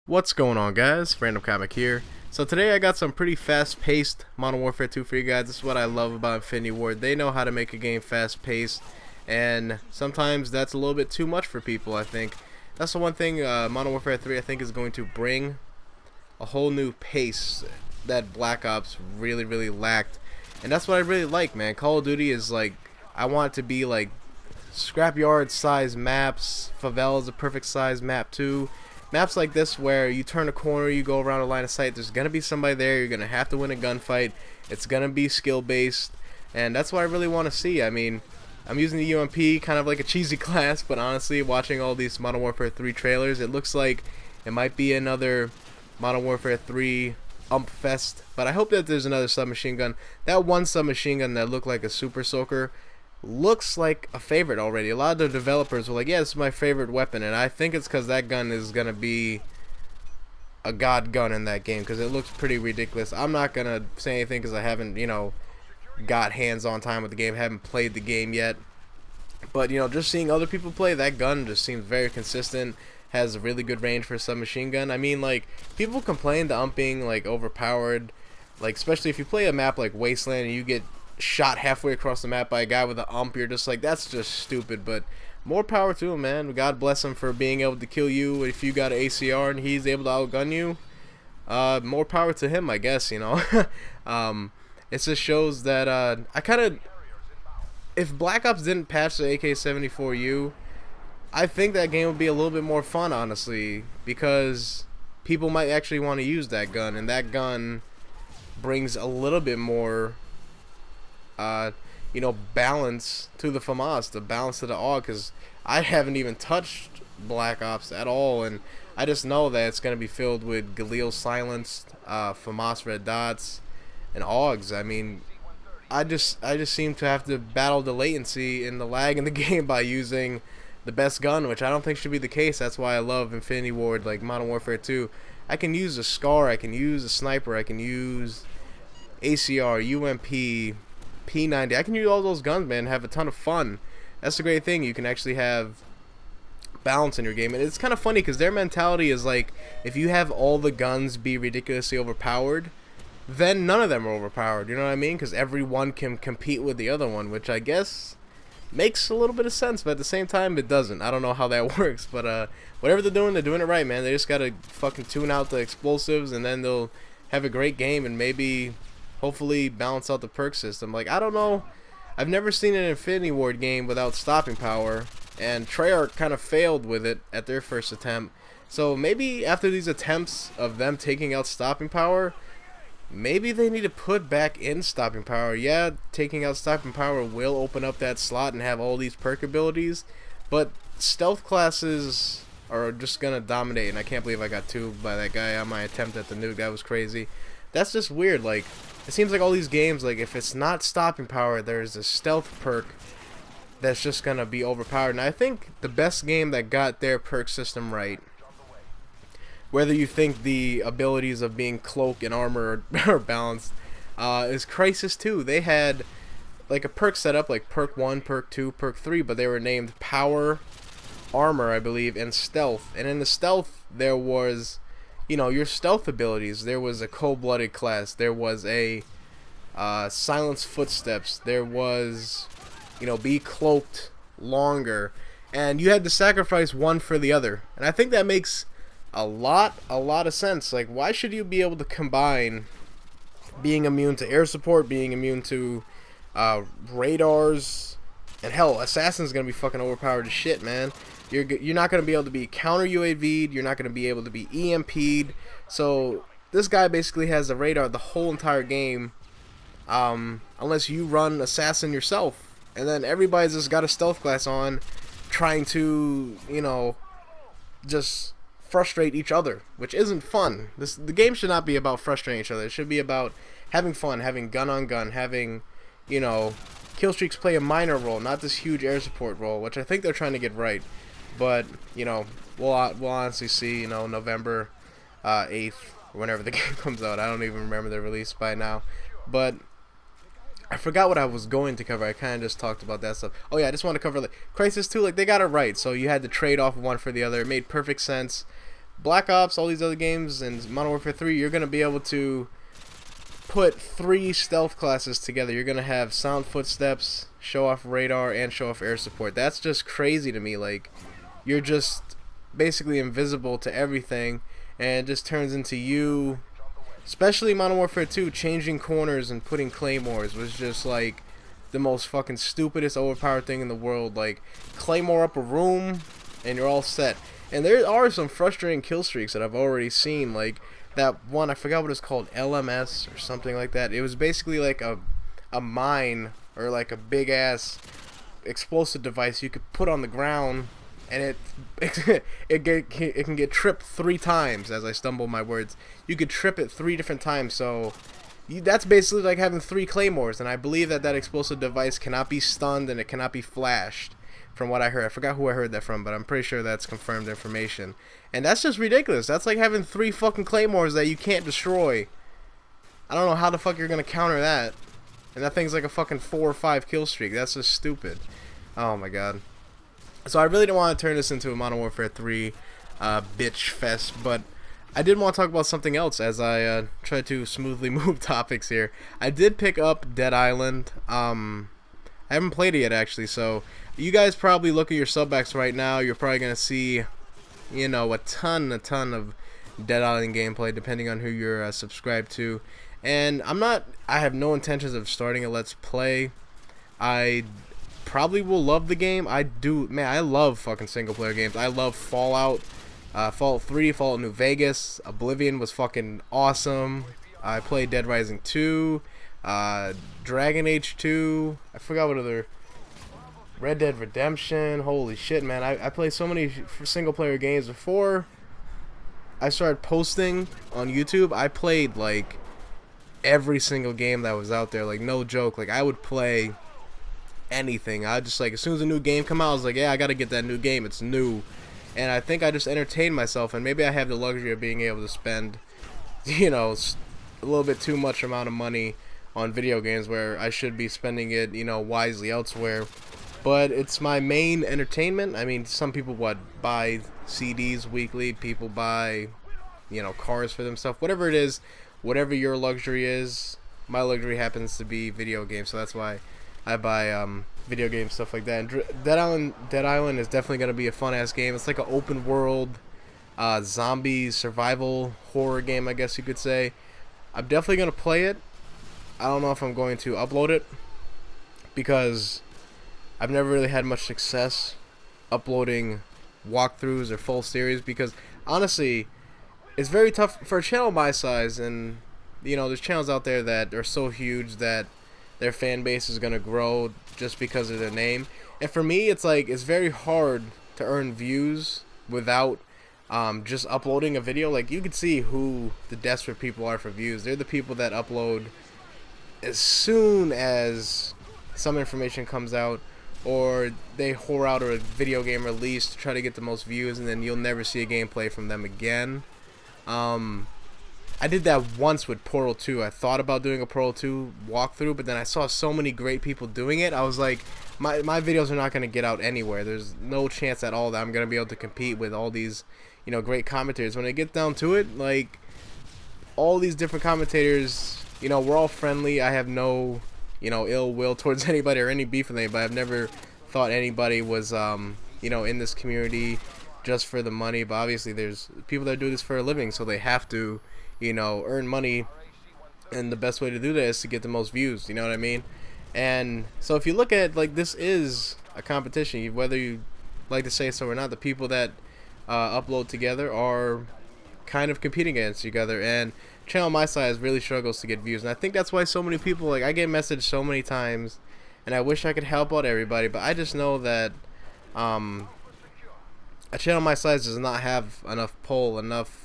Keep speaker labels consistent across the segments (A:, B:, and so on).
A: What's going on, guys? Random Comic here. So today I got some pretty fast-paced Modern Warfare 2 for you guys. This is what I love about Infinity Ward. They know how to make a game fast-paced, and sometimes that's a little bit too much for people, I think. That's the one thing Modern Warfare 3 I think is going to bring a whole new pace that Black Ops really lacked. And that's what I really like, man. Call of Duty is like, I want it to be like scrapyard size maps. Favela is a perfect size map too. Maps like this where you turn a corner, you go around a line of sight, there's going to be somebody there, you're going to have to win a gunfight, it's going to be skill based, and that's what I really want to see. I mean, I'm using the UMP, kind of like a cheesy class, but honestly, watching all these Modern Warfare 3 trailers, it looks like it might be another Modern Warfare 3 ump fest, but I hope that there's another submachine gun. That one submachine gun that looked like a super soaker looks like a favorite already. A lot of the developers were like, yeah, this is my favorite weapon, and I think it's because that gun is going to be a god gun in that game, because it looks pretty ridiculous. I'm not going to say anything because I haven't, got hands-on time with the game, haven't played the game yet, but, just seeing other people play, that gun just seems very consistent, has a really good range for a submachine gun. I mean, like, people complain the ump being, like, overpowered, like, especially if you play a map like Wasteland and you get shot halfway across the map by a guy with an ump, you're just like, that's just stupid. But more power to him, man. God bless him for being able to kill you if you got an ACR and he's able to outgun you. More power to him, I guess. It just shows that I kind of, if Black Ops didn't patch the AK-74U, I think that game would be a little bit more fun, honestly, because people might actually want to use that gun, and that gun brings a little bit more balance to the FAMAS, the balance to the AUG, because I haven't even touched Black Ops at all, and I just know that it's going to be filled with Galil silenced, FAMAS red dots, and AUGs. I mean, I just seem to have to battle the latency and the lag in the game by using the best gun, which I don't think should be the case. That's why I love Infinity Ward, like Modern Warfare 2. I can use a SCAR, I can use a sniper, I can use ACR, UMP, P90. I can use all those guns, man, and have a ton of fun. That's the great thing. You can actually have balance in your game. And it's kind of funny because their mentality is like, if you have all the guns be ridiculously overpowered, then none of them are overpowered. You know what I mean? Because every one can compete with the other one, which I guess makes a little bit of sense, but at the same time, it doesn't. I don't know how that works, but whatever they're doing it right, man. They just gotta fucking tune out the explosives, and then they'll have a great game, and maybe hopefully balance out the perk system. Like, I don't know, I've never seen an Infinity Ward game without stopping power, and Treyarch kind of failed with it at their first attempt. So maybe after these attempts of them taking out stopping power, maybe they need to put back in stopping power. Yeah, taking out stopping power will open up that slot and have all these perk abilities, but stealth classes are just gonna dominate, and I can't believe I got tubed by that guy on my attempt at the nuke. That was crazy. That's just weird. Like, it seems like all these games, like, if it's not stopping power, there's a stealth perk that's just gonna be overpowered. And I think the best game that got their perk system right, whether you think the abilities of being cloak and armor are balanced, is Crysis 2. They had like a perk setup, like perk 1, perk 2, perk 3, but they were named power, armor, I believe, and stealth. And in the stealth, there was, your stealth abilities. There was a cold-blooded class. There was a silence footsteps. There was, be cloaked longer. And you had to sacrifice one for the other. And I think that makes a lot of sense. Like, why should you be able to combine being immune to air support, being immune to radars, and hell, Assassin's gonna be fucking overpowered as shit, man. You're not gonna be able to be counter UAV'd. You're not gonna be able to be EMP'd. So this guy basically has a radar the whole entire game, unless you run Assassin yourself, and then everybody's just got a stealth class on, trying to just frustrate each other, which isn't fun. The game should not be about frustrating each other. It should be about having fun, having gun on gun, having kill streaks play a minor role, not this huge air support role, which I think they're trying to get right. But we'll honestly see, November 8th, or whenever the game comes out. I don't even remember the release by now, but I forgot what I was going to cover. I kind of just talked about that stuff. Oh yeah, I just want to cover, like, Crysis 2, like, they got it right. So you had to trade off one for the other. It made perfect sense. Black Ops, all these other games, and Modern Warfare 3, you're gonna be able to put 3 stealth classes together. You're gonna have sound footsteps, show off radar, and show off air support. That's just crazy to me. Like, you're just basically invisible to everything, and it just turns into you. Especially Modern Warfare 2, changing corners and putting claymores was just like the most fucking stupidest, overpowered thing in the world. Like, claymore up a room, and you're all set. And there are some frustrating kill streaks that I've already seen. Like that one, I forgot what it's called, LMS or something like that. It was basically like a mine or like a big ass explosive device you could put on the ground, and it can get tripped 3 times. As I stumble my words, you could trip it 3 different times. So that's basically like having 3 claymores, and I believe that explosive device cannot be stunned and it cannot be flashed. From what I heard, I forgot who I heard that from, but I'm pretty sure that's confirmed information. And that's just ridiculous. That's like having 3 fucking claymores that you can't destroy. I don't know how the fuck you're gonna counter that. And that thing's like a fucking 4 or 5 kill streak. That's just stupid. Oh my god. So I really don't want to turn this into a Modern Warfare 3 bitch fest, but I did want to talk about something else as I try to smoothly move topics here. I did pick up Dead Island. I haven't played it yet, actually, so you guys probably look at your subbacks right now. You're probably going to see, you know, a ton of Dead Island gameplay, depending on who you're subscribed to. And I have no intentions of starting a Let's Play. I probably will love the game. I love fucking single-player games. I love Fallout, Fallout 3, Fallout New Vegas. Oblivion was fucking awesome. I played Dead Rising 2. Dragon Age 2, I forgot what other, Red Dead Redemption. Holy shit, man, I played so many single player games. Before I started posting on YouTube, I played like every single game that was out there, like no joke. Like I would play anything. I just, like, as soon as a new game come out, I was like, yeah, I gotta get that new game, it's new. And I think I just entertained myself, and maybe I have the luxury of being able to spend, you know, a little bit too much amount of money on video games where I should be spending it, you know, wisely elsewhere. But it's my main entertainment. I mean, some people buy CDs weekly, people buy, you know, cars for themselves, whatever it is, whatever your luxury is. My luxury happens to be video games, so that's why I buy video games, stuff like that. And Dead Island is definitely gonna be a fun ass game. It's like an open world zombie survival horror game, I guess you could say. I'm definitely gonna play it. I don't know if I'm going to upload it because I've never really had much success uploading walkthroughs or full series, because honestly it's very tough for a channel my size. And you know, there's channels out there that are so huge that their fan base is gonna grow just because of their name. And for me, it's like, it's very hard to earn views without just uploading a video. Like, you can see who the desperate people are for views. They're the people that upload as soon as some information comes out, or they whore out a video game release to try to get the most views, and then you'll never see a gameplay from them again. I did that once with Portal 2. I thought about doing a Portal 2 walkthrough, but then I saw so many great people doing it. I was like, my videos are not going to get out anywhere. There's no chance at all that I'm going to be able to compete with all these, you know, great commentators. When it gets down to it, like, all these different commentators, you know, we're all friendly. I have no, you know, ill will towards anybody or any beef with anybody. I've never thought anybody was, you know, in this community just for the money. But obviously there's people that do this for a living, so they have to, you know, earn money, and the best way to do that is to get the most views, you know what I mean? And so if you look at, like, this is a competition, whether you like to say so or not. The people that upload together are kind of competing against each other, and channel my size really struggles to get views. And I think that's why so many people, like, I get messaged so many times, and I wish I could help out everybody, but I just know that a channel my size does not have enough pull, enough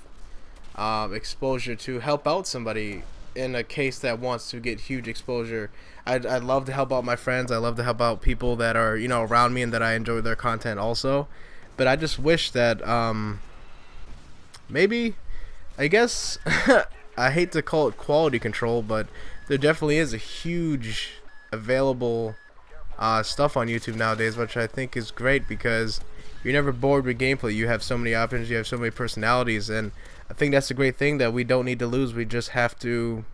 A: exposure to help out somebody in a case that wants to get huge exposure. I'd love to help out my friends. I love to help out people that are, you know, around me and that I enjoy their content also. But I just wish that maybe, I guess, I hate to call it quality control, but there definitely is a huge available stuff on YouTube nowadays, which I think is great, because you're never bored with gameplay. You have so many options, you have so many personalities, and I think that's a great thing that we don't need to lose. We just have to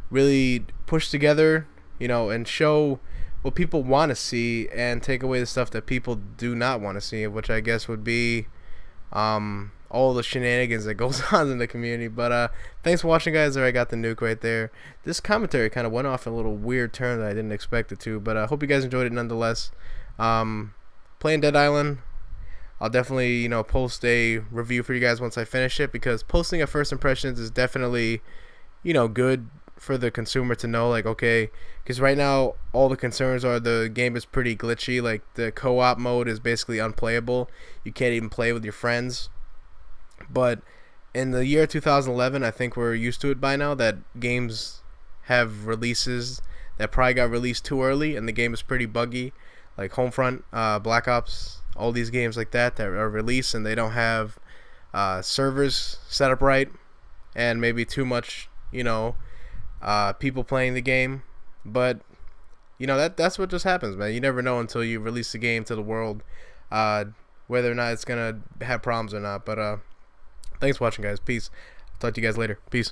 A: really push together, and show what people want to see and take away the stuff that people do not want to see, which I guess would be all the shenanigans that goes on in the community. But thanks for watching, guys. There, I got the nuke right there. This commentary kind of went off in a little weird turn that I didn't expect it to, but I hope you guys enjoyed it nonetheless. Playing Dead Island, I'll definitely post a review for you guys once I finish it, because posting a first impressions is definitely good for the consumer to know, like, okay, because right now all the concerns are the game is pretty glitchy. Like, the co-op mode is basically unplayable. You can't even play with your friends. But in the year 2011, I think we're used to it by now, that games have releases that probably got released too early and the game is pretty buggy, like Homefront, Black Ops, all these games like that are released and they don't have servers set up right, and maybe too much people playing the game. But that's what just happens, man. You never know until you release the game to the world, whether or not it's gonna have problems or not. But thanks for watching, guys. Peace. Talk to you guys later. Peace.